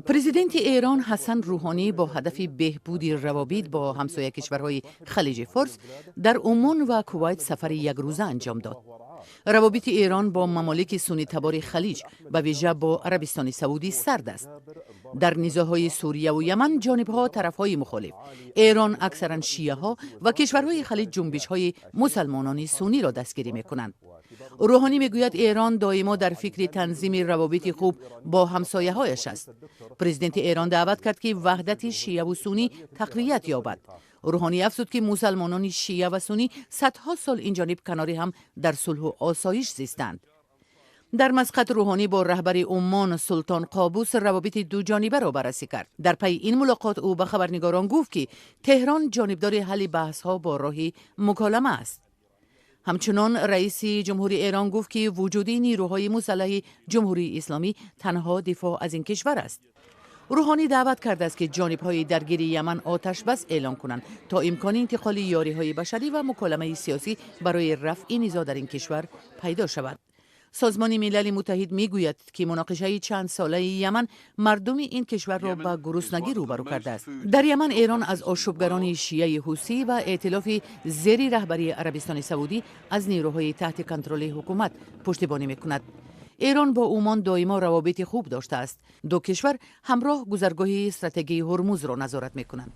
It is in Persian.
پرزیدنت ایران حسن روحانی با هدف بهبود روابط با همسایه کشورهای خلیج فارس در عمان و کویت سفر یک روزه انجام داد. روابط ایران با ممالک سنی تبار خلیج به ویژه با عربستان سعودی سرد است. در نزاع‌های سوریه و یمن جانب‌ها طرف‌های مخالف، ایران اکثرا شیعه ها و کشورهای خلیج جنبش‌های مسلمانان سنی را دستگیری می‌کنند. روحانی میگوید ایران دائما در فکر تنظیم روابط خوب با همسایه‌هایش است. پرزیدنت ایران دعوت کرد که وحدت شیعه و سنی تقویت یابد. روحانی افزود که مسلمانان شیعه و سنی صدها سال این جانب کنار هم در صلح و آسایش زیستند. در مسقط روحانی با رهبر عمان سلطان قابوس روابط دو جانبه را بررسی کرد. در پی این ملاقات او به خبرنگاران گفت که تهران جانبدار حل بحث‌ها با راه مکالمه است. همچنان رئیس جمهوری ایران گفت که وجود نیروهای مسلح جمهوری اسلامی تنها دفاع از این کشور است. روحانی دعوت کرده است که جانب‌های درگیر یمن آتش بس اعلام کنند تا امکان انتقال یاری‌های بشری و مکالمه سیاسی برای رفع نزاع در این کشور پیدا شود. سازمان ملل متحد میگوید که مناقشه چند ساله یمن مردم این کشور را به گرسنگی روبرو کرده است. در یمن ایران از آشوبگران شیعه حوثی و ائتلاف زیر رهبری عربستان سعودی از نیروهای تحت کنترل حکومت پشتیبانی میکند. ایران با عمان دائما روابط خوب داشته است. دو کشور همراه گذرگاه استراتژی هرمز را نظارت میکنند.